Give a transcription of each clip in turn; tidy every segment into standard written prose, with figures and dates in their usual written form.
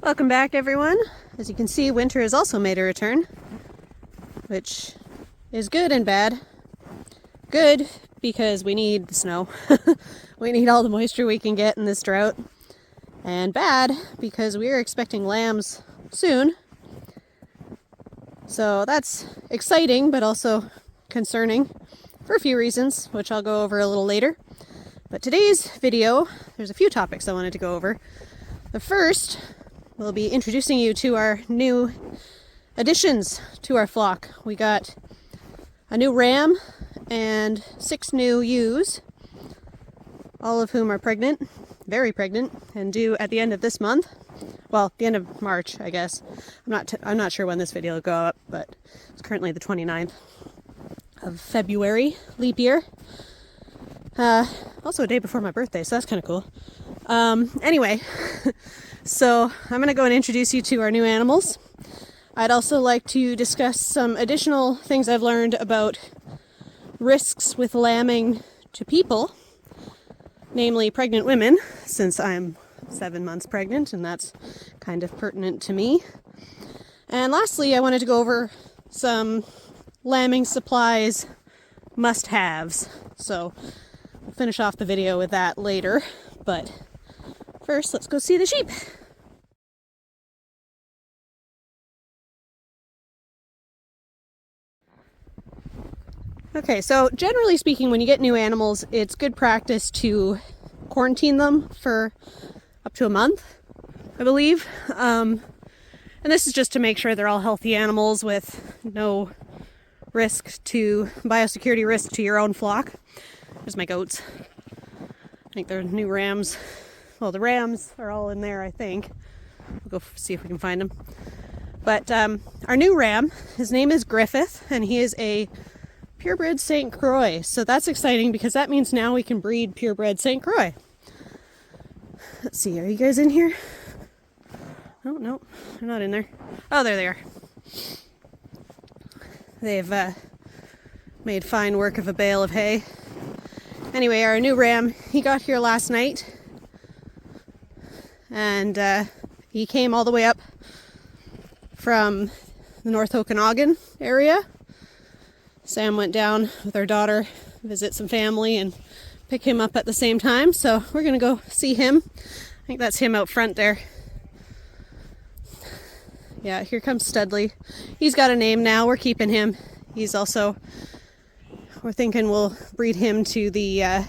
Welcome back, everyone. As you can see, winter has also made a return, which is good and bad. Good because we need the snow. We need all the moisture we can get in this drought. And bad because we are expecting lambs soon. So that's exciting, but also concerning for a few reasons, which I'll go over a little later. But today's video, there's a few topics I wanted to go over. The first, we'll be introducing you to our new additions to our flock. We got a new ram and 6 new ewes, all of whom are pregnant, very pregnant, and due at the end of this month. Well, the end of March, I guess. I'm not sure when this video will go up, but it's currently the 29th of February, leap year. Also a day before my birthday, so that's kind of cool. Anyway, so I'm going to go and introduce you to our new animals. I'd also like to discuss some additional things I've learned about risks with lambing to people, namely pregnant women, since I'm 7 months pregnant, and that's kind of pertinent to me. And lastly, I wanted to go over some lambing supplies must-haves. So we'll finish off the video with that later, but first let's go see the sheep. Okay, so generally speaking, when you get new animals, it's good practice to quarantine them for up to a month, I believe. And this is just to make sure they're all healthy animals with no biosecurity risk to your own flock. There's my goats. I think they're new rams. Well, the rams are all in there, I think. We'll go see if we can find them. But our new ram, his name is Griffith, and he is a purebred St. Croix. So that's exciting because that means now we can breed purebred St. Croix. Let's see, are you guys in here? Oh, no, they're not in there. Oh, there they are. They've made fine work of a bale of hay. Anyway, our new ram, he got here last night. And he came all the way up from the North Okanagan area. Sam went down with our daughter, visit some family, and pick him up at the same time. So we're going to go see him. I think that's him out front there. Yeah, here comes Studley. He's got a name now. We're keeping him. We're thinking we'll breed him to the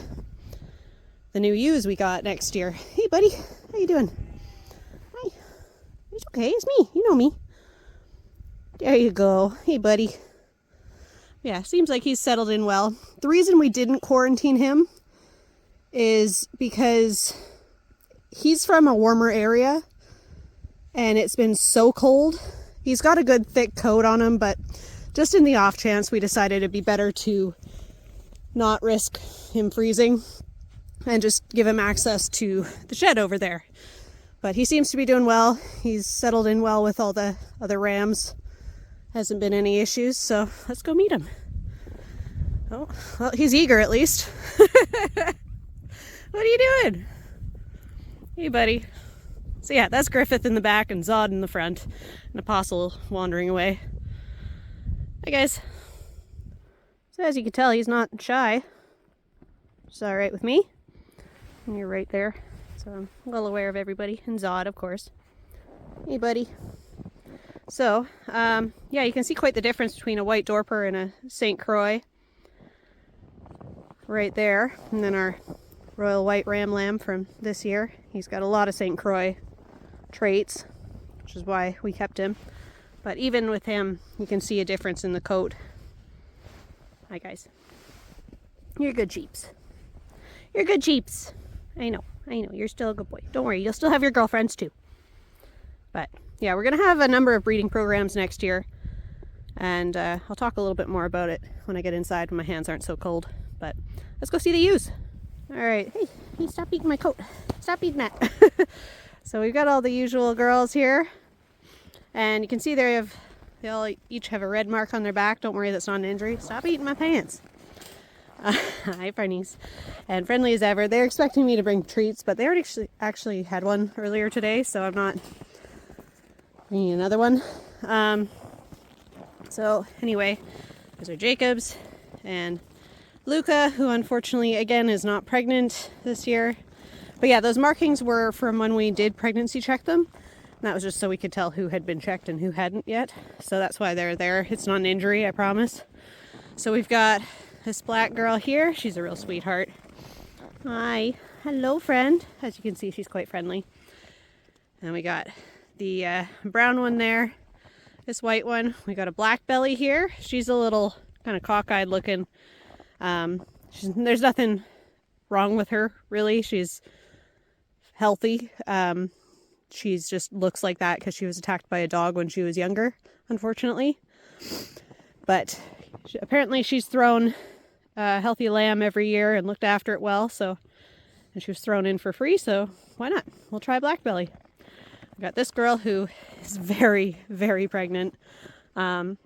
new ewes we got next year. Hey, buddy. How you doing? Hi. It's okay. It's me. You know me. There you go. Hey, buddy. Yeah, seems like he's settled in well. The reason we didn't quarantine him is because he's from a warmer area and it's been so cold. He's got a good thick coat on him, but just in the off chance, we decided it'd be better to not risk him freezing and just give him access to the shed over there. But he seems to be doing well. He's settled in well with all the other rams. Hasn't been any issues, so let's go meet him. Oh, well, he's eager at least. What are you doing? Hey, buddy. So yeah, that's Griffith in the back and Zod in the front, and Apostle wandering away. Hi, guys. So as you can tell, he's not shy. It's all right with me. And you're right there, so I'm well aware of everybody, and Zod, of course. Hey, buddy. So, yeah, you can see quite the difference between a white Dorper and a St. Croix right there. And then our Royal White Ram Lamb from this year. He's got a lot of St. Croix traits, which is why we kept him. But even with him, you can see a difference in the coat. Hi, guys. You're good sheeps. You're good sheeps. I know. You're still a good boy. Don't worry, you'll still have your girlfriends too. But yeah, we're going to have a number of breeding programs next year. And I'll talk a little bit more about it when I get inside when my hands aren't so cold. But let's go see the ewes. All right. Hey, stop eating my coat. Stop eating that. So we've got all the usual girls here. And you can see they all each have a red mark on their back. Don't worry, that's not an injury. Stop eating my pants. Hi, Friendlies. And friendly as ever. They're expecting me to bring treats, but they already actually had one earlier today, so I'm not I need another one. So anyway, those are Jacob's and Luca, who unfortunately again is not pregnant this year. But yeah, those markings were from when we did pregnancy check them. And that was just so we could tell who had been checked and who hadn't yet. So that's why they're there. It's not an injury, I promise. So we've got this black girl here. She's a real sweetheart. Hi. Hello, friend. As you can see, she's quite friendly. And we got the brown one there. This white one. We got a black belly here. She's a little kind of cockeyed looking. There's nothing wrong with her, really. She's healthy. She's just looks like that because she was attacked by a dog when she was younger, unfortunately. But apparently she's thrown a healthy lamb every year and looked after it well. And she was thrown in for free, so why not? We'll try black belly. We got this girl who is very, very pregnant. And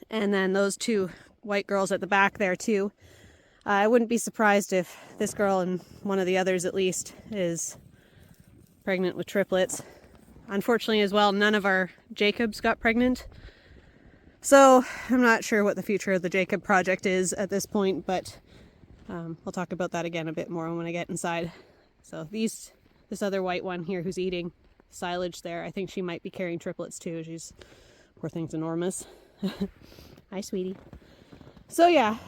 then those two white girls at the back there too. I wouldn't be surprised if this girl and one of the others at least is pregnant with triplets. Unfortunately as well, none of our Jacobs got pregnant. So I'm not sure what the future of the Jacob project is at this point, but we'll talk about that again a bit more when I get inside. So this other white one here who's eating silage there, I think she might be carrying triplets too. Poor thing's enormous. Hi, sweetie. So yeah,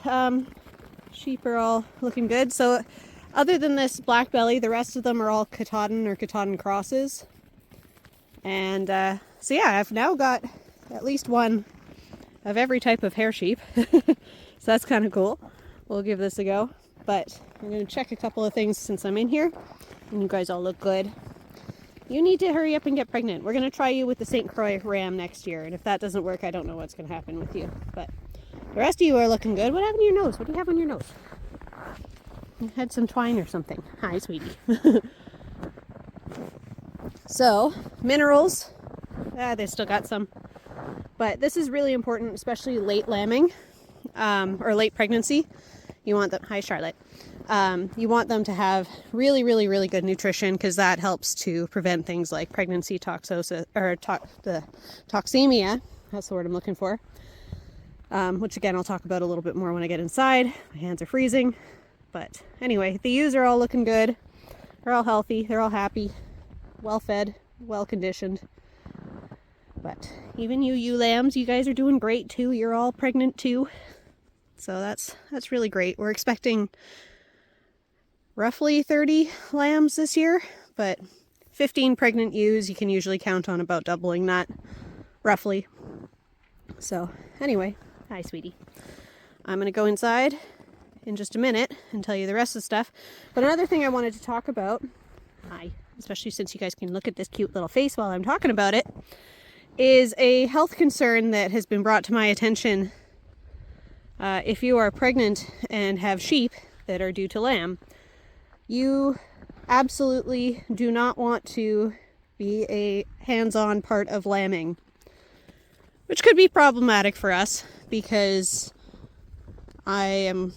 sheep are all looking good. So other than this black belly, the rest of them are all Katahdin or Katahdin crosses. And so yeah, I've now got at least one of every type of hair sheep. So that's kind of cool. We'll give this a go. But I'm going to check a couple of things since I'm in here. And you guys all look good. You need to hurry up and get pregnant. We're going to try you with the St. Croix ram next year. And if that doesn't work, I don't know what's going to happen with you. But the rest of you are looking good. What happened to your nose? What do you have on your nose? You had some twine or something. Hi, sweetie. So, minerals. They still got some. But this is really important, especially late lambing or late pregnancy. You want them. Hi, Charlotte. You want them to have really, really, really good nutrition because that helps to prevent things like pregnancy toxosis or the toxemia. That's the word I'm looking for. Which again, I'll talk about a little bit more when I get inside. My hands are freezing. But anyway, the ewes are all looking good. They're all healthy. They're all happy, well fed, well conditioned. But even you ewe lambs, you guys are doing great too. You're all pregnant too. So that's really great. We're expecting roughly 30 lambs this year, but 15 pregnant ewes, you can usually count on about doubling that, roughly. So anyway, hi sweetie. I'm going to go inside in just a minute and tell you the rest of the stuff. But another thing I wanted to talk about, especially since you guys can look at this cute little face while I'm talking about it, is a health concern that has been brought to my attention. If you are pregnant and have sheep that are due to lamb, you absolutely do not want to be a hands-on part of lambing, which could be problematic for us because I am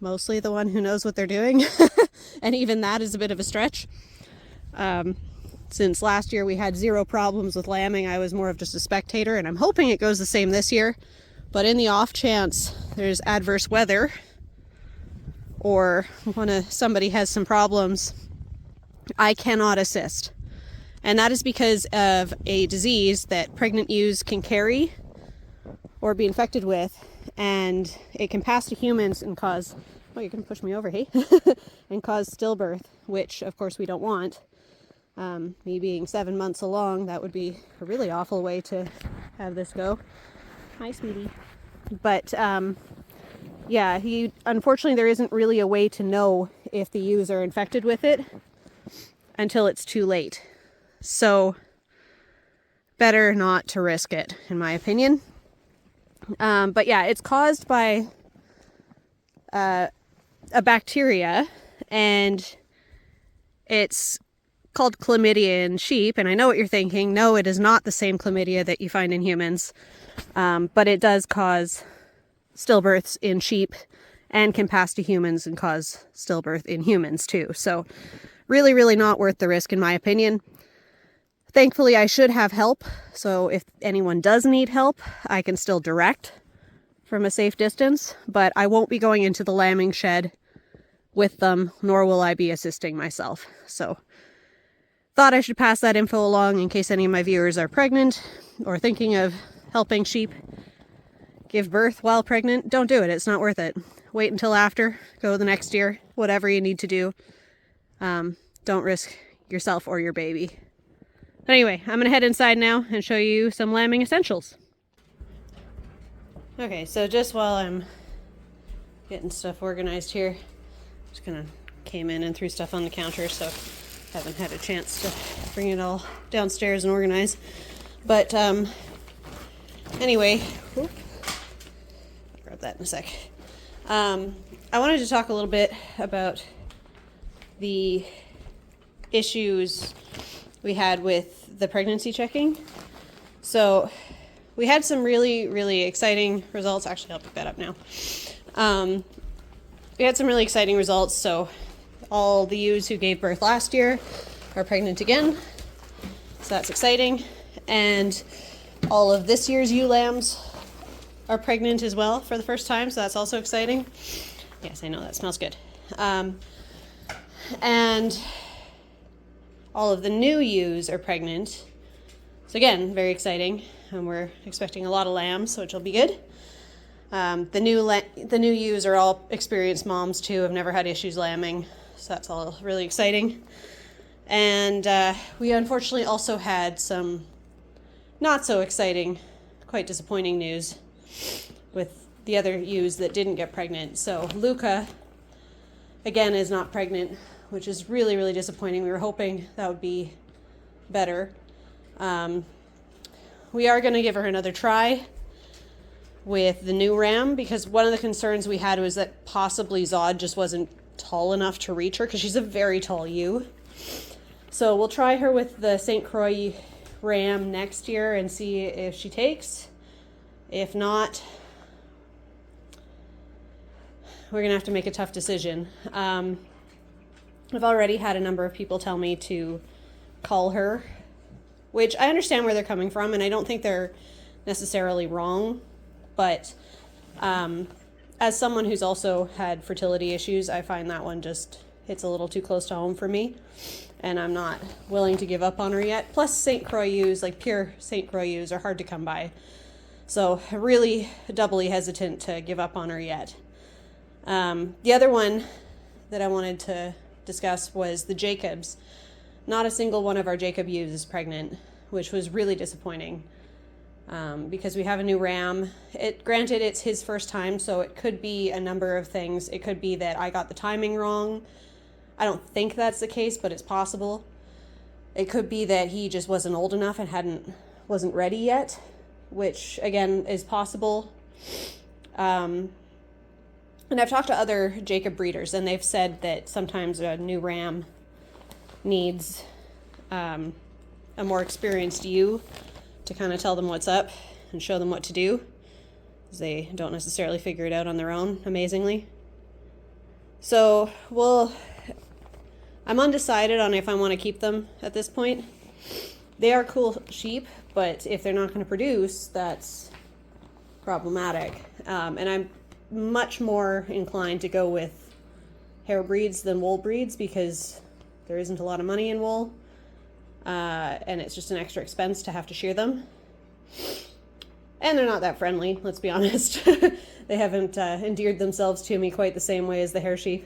mostly the one who knows what they're doing. And even that is a bit of a stretch. Since last year we had 0 problems with lambing, I was more of just a spectator, and I'm hoping it goes the same this year. But in the off chance there's adverse weather or somebody has some problems, I cannot assist. And that is because of a disease that pregnant ewes can carry or be infected with, and it can pass to humans and cause, oh, you're going to push me over, hey? And cause stillbirth, which of course we don't want. Me being 7 months along, that would be a really awful way to have this go. Hi, sweetie. But, yeah, unfortunately there isn't really a way to know if the ewes are infected with it until it's too late. So, better not to risk it, in my opinion. But yeah, it's caused by a bacteria, and it's called chlamydia in sheep. And I know what you're thinking. No, it is not the same chlamydia that you find in humans. But it does cause stillbirths in sheep and can pass to humans and cause stillbirth in humans too. So really, really not worth the risk, in my opinion. Thankfully, I should have help, so if anyone does need help, I can still direct from a safe distance, but I won't be going into the lambing shed with them, nor will I be assisting myself. So, thought I should pass that info along in case any of my viewers are pregnant or thinking of helping sheep give birth while pregnant. Don't do it. It's not worth it. Wait until after. Go the next year. Whatever you need to do. Don't risk yourself or your baby. Anyway, I'm going to head inside now and show you some lambing essentials. Okay, so just while I'm getting stuff organized here, just kind of came in and threw stuff on the counter, so haven't had a chance to bring it all downstairs and organize. But anyway, whoop, grab that in a sec. I wanted to talk a little bit about the issues we had with the pregnancy checking. So we had some really, really exciting results. Actually, I'll pick that up now. We had some really exciting results. So all the ewes who gave birth last year are pregnant again. So that's exciting. And all of this year's ewe lambs are pregnant as well for the first time. So that's also exciting. Yes, I know that smells good. And all of the new ewes are pregnant. So again, very exciting. And we're expecting a lot of lambs, which will be good. The new ewes are all experienced moms too, have never had issues lambing. So that's all really exciting. And we unfortunately also had some not so exciting, quite disappointing news with the other ewes that didn't get pregnant. So Luca, again, is not pregnant, which is really, really disappointing. We were hoping that would be better. We are going to give her another try with the new ram, because one of the concerns we had was that possibly Zod just wasn't tall enough to reach her, because she's a very tall ewe. So we'll try her with the St. Croix ram next year and see if she takes. If not, we're going to have to make a tough decision. I've already had a number of people tell me to call her, which I understand where they're coming from, and I don't think they're necessarily wrong. But as someone who's also had fertility issues, I find that one just hits a little too close to home for me, and I'm not willing to give up on her yet. Plus, St. Croix ewes, like pure St. Croix ewes, are hard to come by. So really doubly hesitant to give up on her yet. The other one that I wanted to discuss was the Jacobs. Not a single one of our Jacob ewes is pregnant, which was really disappointing. Because we have a new ram. Granted, it's his first time, so it could be a number of things. It could be that I got the timing wrong. I don't think that's the case, but it's possible. It could be that he just wasn't old enough and wasn't ready yet, which again is possible. And I've talked to other Jacob breeders, and they've said that sometimes a new ram needs a more experienced ewe to kind of tell them what's up and show them what to do, because they don't necessarily figure it out on their own, amazingly. So, I'm undecided on if I want to keep them at this point. They are cool sheep, but if they're not going to produce, that's problematic. And I'm much more inclined to go with hair breeds than wool breeds, because there isn't a lot of money in wool. And it's just an extra expense to have to shear them. And they're not that friendly, let's be honest. They haven't endeared themselves to me quite the same way as the hair sheep.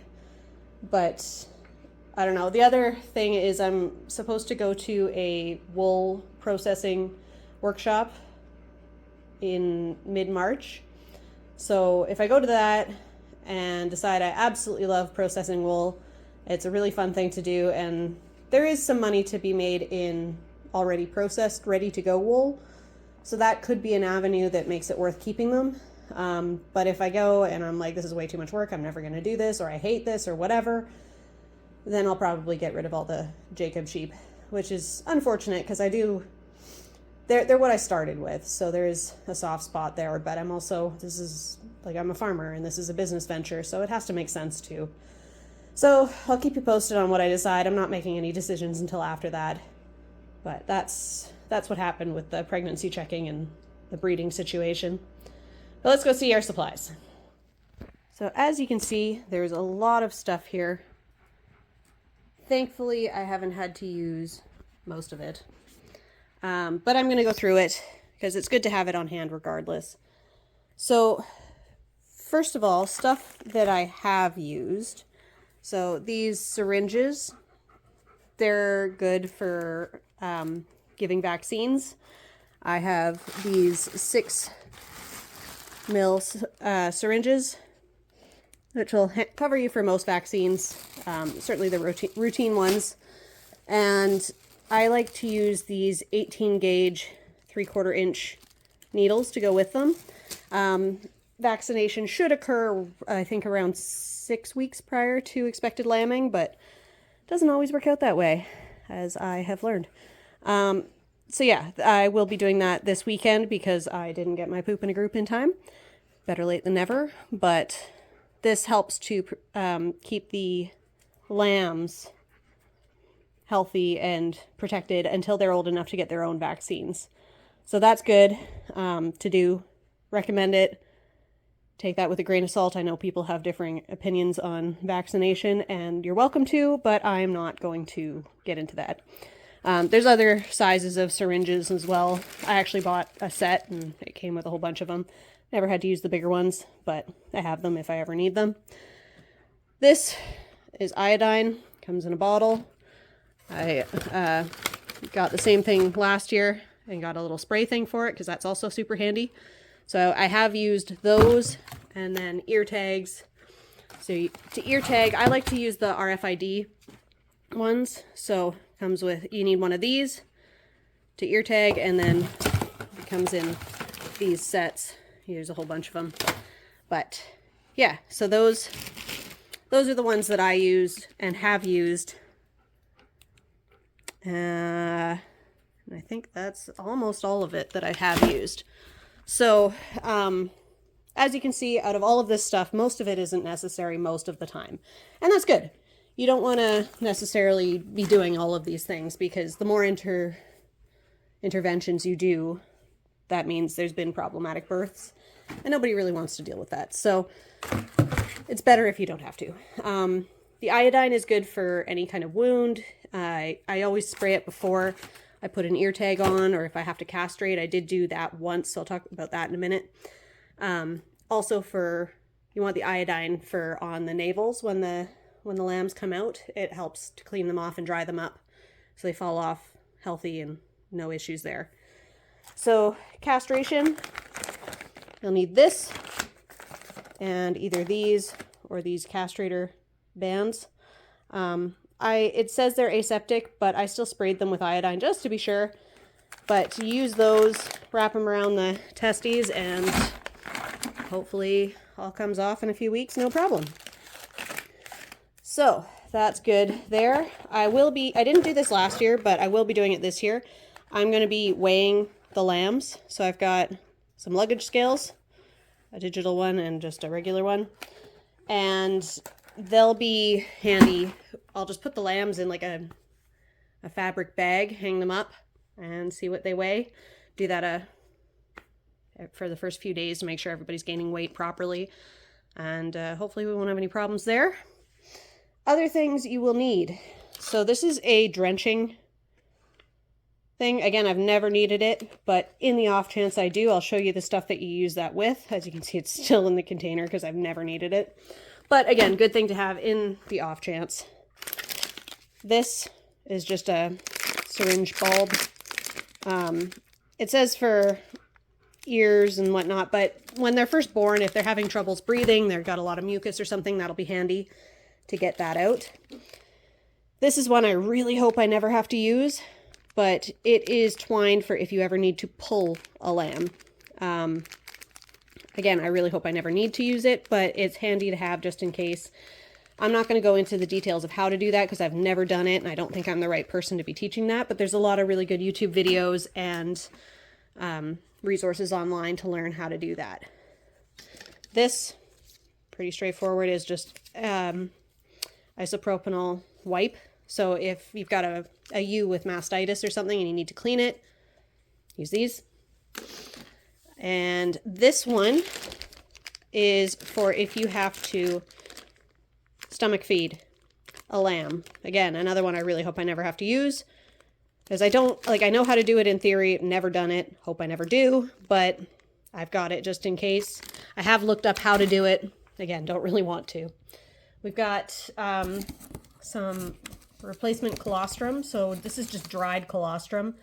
But I don't know. The other thing is I'm supposed to go to a wool processing workshop in mid-March. So if I go to that and decide I absolutely love processing wool, it's a really fun thing to do, and there is some money to be made in already processed, ready-to-go wool. So that could be an avenue that makes it worth keeping them. But if I go and I'm like, this is way too much work, I'm never going to do this, or I hate this, or whatever, then I'll probably get rid of all the Jacob sheep, which is unfortunate, because they're what I started with. So there is a soft spot there, but I'm a farmer, and this is a business venture, so it has to make sense too. So I'll keep you posted on what I decide. I'm not making any decisions until after that. But that's what happened with the pregnancy checking and the breeding situation. But let's go see our supplies. So as you can see, there's a lot of stuff here. Thankfully, I haven't had to use most of it. But I'm going to go through it because it's good to have it on hand regardless. So first of all, stuff that I have used. So these syringes, they're good for giving vaccines. I have these 6 ml syringes, which will cover you for most vaccines, certainly the routine ones. And I like to use these 18 gauge 3/4 inch needles to go with them. Vaccination should occur, I think, around 6 weeks prior to expected lambing, but it doesn't always work out that way, as I have learned. So yeah, I will be doing that this weekend because I didn't get my poop in a group in time. Better late than never, but this helps to keep the lambs healthy and protected until they're old enough to get their own vaccines. So that's good to do. Recommend it. Take that with a grain of salt. I know people have differing opinions on vaccination, and you're welcome to, but I'm not going to get into that. There's other sizes of syringes as well. I actually bought a set, and it came with a whole bunch of them. Never had to use the bigger ones, but I have them if I ever need them. This is iodine. Comes in a bottle. I got the same thing last year and got a little spray thing for it because that's also super handy. So I have used those, and then ear tags. So to ear tag, I like to use the RFID ones. So comes with, you need one of these to ear tag, and then it comes in these sets. Here's a whole bunch of them. But yeah, so those are the ones that I used and have used. And I think that's almost all of it that I have used. So, as you can see, out of all of this stuff, most of it isn't necessary most of the time. And that's good. You don't want to necessarily be doing all of these things because the more interventions you do, that means there's been problematic births. And nobody really wants to deal with that. So, it's better if you don't have to. The iodine is good for any kind of wound. I always spray it before I put an ear tag on, or if I have to castrate. I did do that once, so I'll talk about that in a minute. Also you want the iodine for on the navels when the lambs come out. It helps to clean them off and dry them up so they fall off healthy and no issues there. So castration, you'll need this and either these or these castrator bands. It says they're aseptic, but I still sprayed them with iodine just to be sure. But to use those, wrap them around the testes, and hopefully all comes off in a few weeks, no problem. So that's good there. I didn't do this last year, but I will be doing it this year. I'm going to be weighing the lambs. So I've got some luggage scales, a digital one and just a regular one. And they'll be handy. I'll just put the lambs in like a fabric bag, hang them up, and see what they weigh. Do that for the first few days to make sure everybody's gaining weight properly. And hopefully we won't have any problems there. Other things you will need. So this is a drenching thing. Again, I've never needed it, but in the off chance I do, I'll show you the stuff that you use that with. As you can see, it's still in the container because I've never needed it. But again, good thing to have in the off chance. This is just a syringe bulb. It says for ears and whatnot, but when they're first born, if they're having troubles breathing, they've got a lot of mucus or something, that'll be handy to get that out. This is one I really hope I never have to use, but it is twined for if you ever need to pull a lamb. Again, I really hope I never need to use it, but it's handy to have just in case. I'm not going to go into the details of how to do that because I've never done it, and I don't think I'm the right person to be teaching that, but there's a lot of really good YouTube videos and resources online to learn how to do that. This, pretty straightforward, is just isopropanol wipe So if you've got a ewe with mastitis or something and you need to clean it, use these. And this one is for if you have to stomach feed a lamb. Again, another one I really hope I never have to use, because I know how to do it in theory, never done it, hope I never do, but I've got it just in case. I have looked up how to do it. Again, don't really want to. We've got some replacement colostrum. So this is just dried colostrum.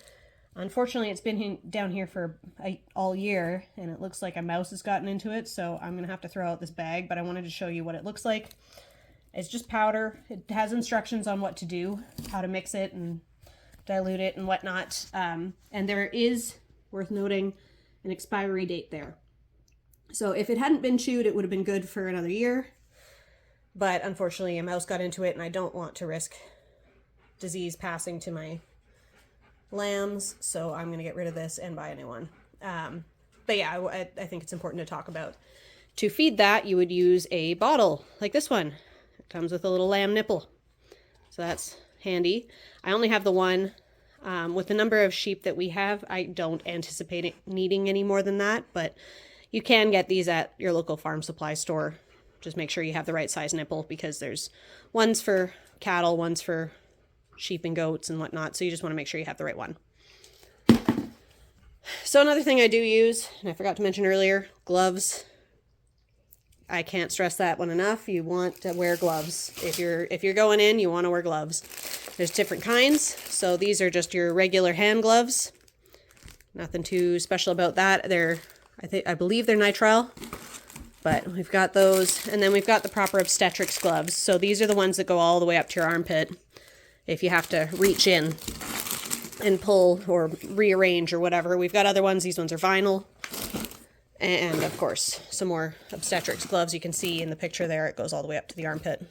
Unfortunately, it's been down here for all year, and it looks like a mouse has gotten into it, so I'm going to have to throw out this bag, but I wanted to show you what it looks like. It's just powder. It has instructions on what to do, how to mix it and dilute it and whatnot. And there is, worth noting, an expiry date there. So if it hadn't been chewed, it would have been good for another year. But unfortunately, a mouse got into it, and I don't want to risk disease passing to my lambs, so I'm going to get rid of this and buy a new one. But yeah, I think it's important to talk about. To feed that, you would use a bottle like this one. It comes with a little lamb nipple, so that's handy. I only have the one. With the number of sheep that we have, I don't anticipate needing any more than that, but you can get these at your local farm supply store. Just make sure you have the right size nipple, because there's ones for cattle, ones for sheep and goats and whatnot, so you just want to make sure you have the right one. So another thing I do use, and I forgot to mention earlier, gloves. I can't stress that one enough. You want to wear gloves. If you're going in, you want to wear gloves. There's different kinds. So these are just your regular hand gloves. Nothing too special about that. I believe they're nitrile, but we've got those. And then we've got the proper obstetrics gloves. So these are the ones that go all the way up to your armpit if you have to reach in and pull or rearrange or whatever. We've got other ones. These ones are vinyl. And of course, some more obstetrics gloves. You can see in the picture there, it goes all the way up to the armpit.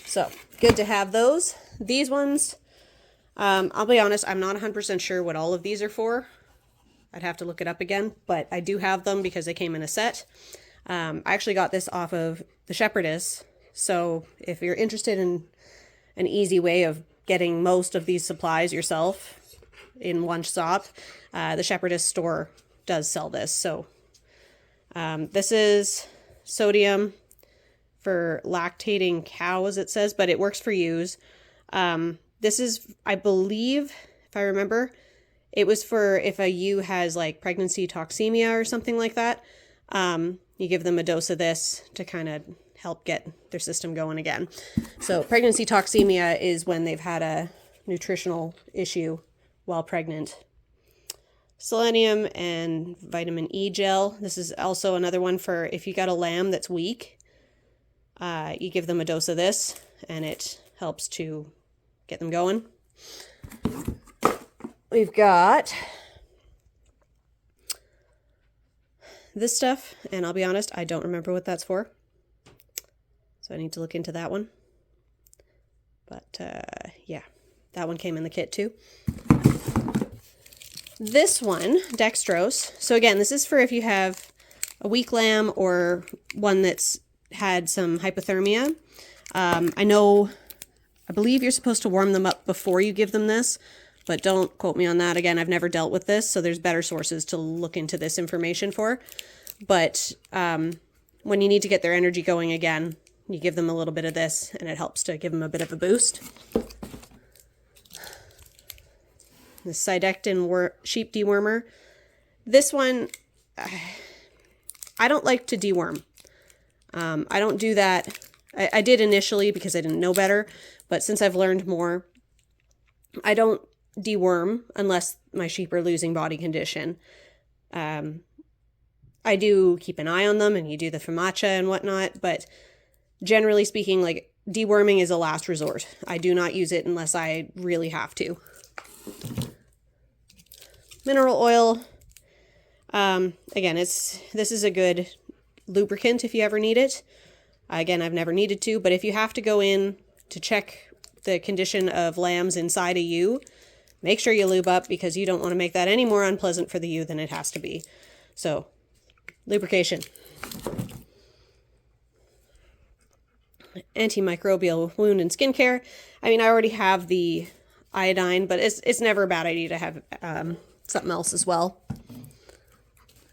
So good to have those. These ones, I'll be honest, I'm not 100% sure what all of these are for. I'd have to look it up again, but I do have them because they came in a set. I actually got this off of the Shepherdess. So if you're interested in an easy way of getting most of these supplies yourself in one stop, the Shepherdess store does sell this. So this is sodium for lactating cows, it says, but it works for ewes. This is, I believe, if I remember, it was for if a ewe has like pregnancy toxemia or something like that. You give them a dose of this to kind of help get their system going again. So pregnancy toxemia is when they've had a nutritional issue while pregnant. Selenium and vitamin E gel. This is also another one for if you got a lamb that's weak. You give them a dose of this and it helps to get them going. We've got this stuff, and I'll be honest, I don't remember what that's for. So I need to look into that one. But yeah, that one came in the kit too. This one, dextrose. So again, this is for if you have a weak lamb or one that's had some hypothermia. I believe you're supposed to warm them up before you give them this, but don't quote me on that. Again, I've never dealt with this, so there's better sources to look into this information for. But when you need to get their energy going again, you give them a little bit of this, and it helps to give them a bit of a boost. The Cydectin sheep dewormer. This one, I don't like to deworm. I don't do that. I did initially because I didn't know better, but since I've learned more, I don't deworm unless my sheep are losing body condition. I do keep an eye on them, and you do the FEMACHA and whatnot, but generally speaking, like, deworming is a last resort. I do not use it unless I really have to. Mineral oil. Again, this is a good lubricant if you ever need it. Again, I've never needed to, but if you have to go in to check the condition of lambs inside a ewe, make sure you lube up, because you don't want to make that any more unpleasant for the ewe than it has to be. So, lubrication. antimicrobial wound and skincare. I mean, I already have the iodine, but it's never a bad idea to have something else as well.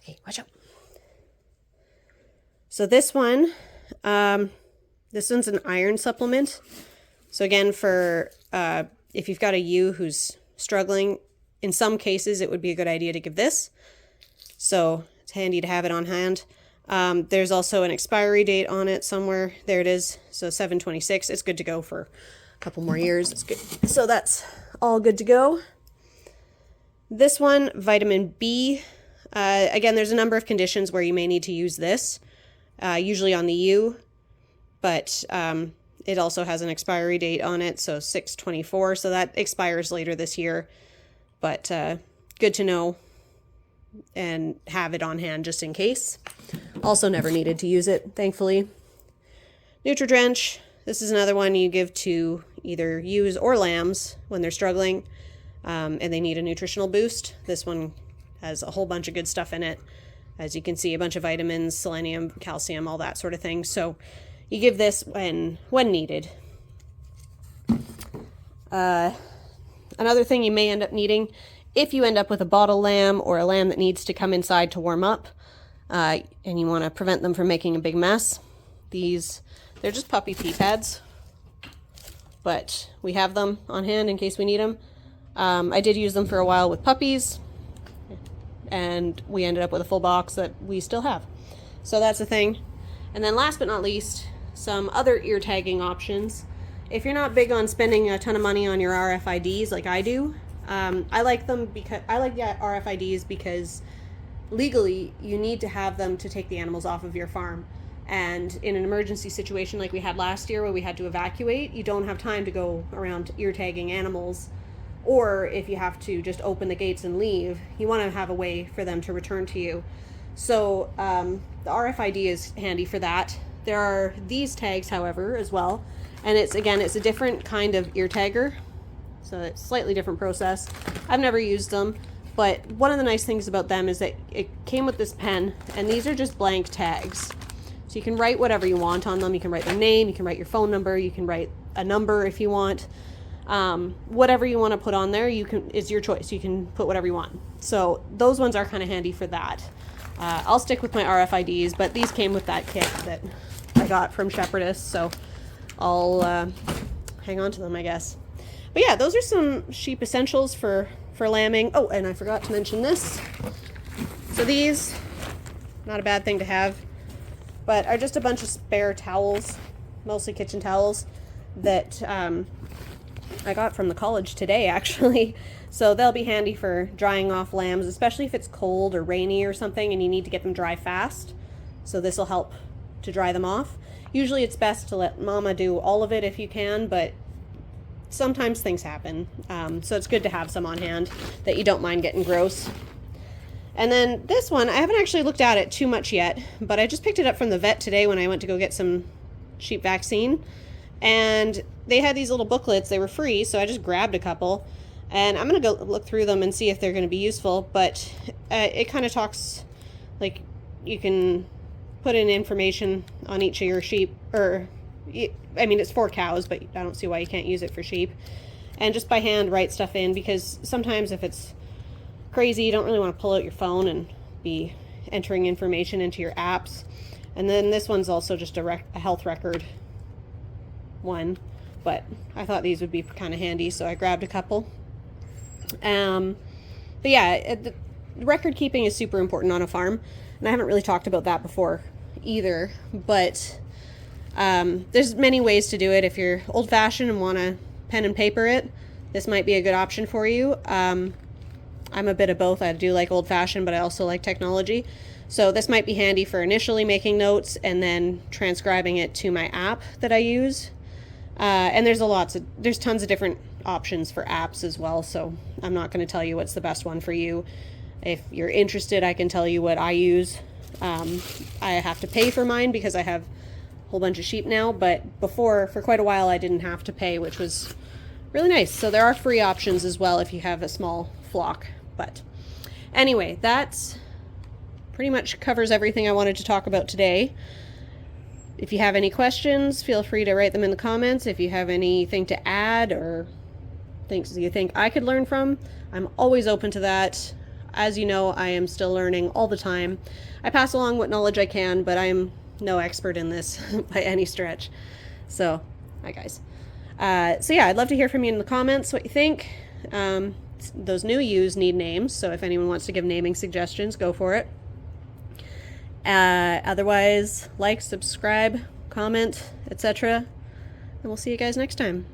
Okay, watch out. So this one's an iron supplement. So again, for if you've got a ewe who's struggling, in some cases it would be a good idea to give this. So it's handy to have it on hand. There's also an expiry date on it somewhere. There it is. So 7/26. It's good to go for a couple more years. It's good. So that's all good to go. This one, vitamin B. Again, there's a number of conditions where you may need to use this, usually on the ewe, but it also has an expiry date on it, so 6/24, so that expires later this year, but good to know and have it on hand just in case. Also never needed to use it, thankfully. Nutri-Drench, this is another one you give to either ewes or lambs when they're struggling and they need a nutritional boost. This one has a whole bunch of good stuff in it. As you can see, a bunch of vitamins, selenium, calcium, all that sort of thing. So you give this when needed. Another thing you may end up needing, if you end up with a bottle lamb or a lamb that needs to come inside to warm up, and you want to prevent them from making a big mess, they're just puppy pee pads, but we have them on hand in case we need them. I did use them for a while with puppies, and we ended up with a full box that we still have. So that's a thing. And then last but not least, some other ear tagging options. If you're not big on spending a ton of money on your RFIDs like I do, I like them because I like the RFIDs because legally you need to have them to take the animals off of your farm. And in an emergency situation like we had last year where we had to evacuate, you don't have time to go around ear tagging animals. Or if you have to just open the gates and leave, you want to have a way for them to return to you. So the RFID is handy for that. There are these tags, however, as well. And it's a different kind of ear tagger. So it's a slightly different process. I've never used them, but one of the nice things about them is that it came with this pen, and these are just blank tags. So you can write whatever you want on them. You can write their name, you can write your phone number, you can write a number if you want. Whatever you want to put on there, it's your choice. You can put whatever you want. So those ones are kind of handy for that. I'll stick with my RFIDs, but these came with that kit that I got from Shepherdess, so I'll hang on to them, I guess. But yeah, those are some sheep essentials for lambing. Oh, and I forgot to mention this. So these, not a bad thing to have, but are just a bunch of spare towels, mostly kitchen towels, that I got from the college today, actually. So they'll be handy for drying off lambs, especially if it's cold or rainy or something and you need to get them dry fast. So this will help to dry them off. Usually it's best to let mama do all of it if you can, but sometimes things happen. So it's good to have some on hand that you don't mind getting gross. And then this one, I haven't actually looked at it too much yet, but I just picked it up from the vet today when I went to go get some sheep vaccine. And they had these little booklets. They were free, so I just grabbed a couple. And I'm going to go look through them and see if they're going to be useful. But it kind of talks, like, you can put in information on each of your sheep. Or, I mean, it's for cows, but I don't see why you can't use it for sheep. And just by hand write stuff in, because sometimes if it's crazy, you don't really want to pull out your phone and be entering information into your apps. And then this one's also just a health record one, but I thought these would be kind of handy, so I grabbed a couple. But yeah, the record keeping is super important on a farm, and I haven't really talked about that before either, but there's many ways to do it. If you're old-fashioned and want to pen and paper it, this might be a good option for you. I'm a bit of both. I do like old-fashioned, but I also like technology. So this might be handy for initially making notes and then transcribing it to my app that I use. And there's tons of different options for apps as well, so I'm not going to tell you what's the best one for you. If you're interested, I can tell you what I use. I have to pay for mine because I have a whole bunch of sheep now, but before, for quite a while, I didn't have to pay, which was really nice. So there are free options as well if you have a small flock. But anyway, that's pretty much covers everything I wanted to talk about today. If you have any questions, feel free to write them in the comments. If you have anything to add or things you think I could learn from, I'm always open to that. As you know, I am still learning all the time. I pass along what knowledge I can, but I'm no expert in this by any stretch. So, hi guys. So yeah, I'd love to hear from you in the comments what you think. Those new ewes need names, so if anyone wants to give naming suggestions, go for it. Otherwise, like, subscribe, comment, etc. And we'll see you guys next time.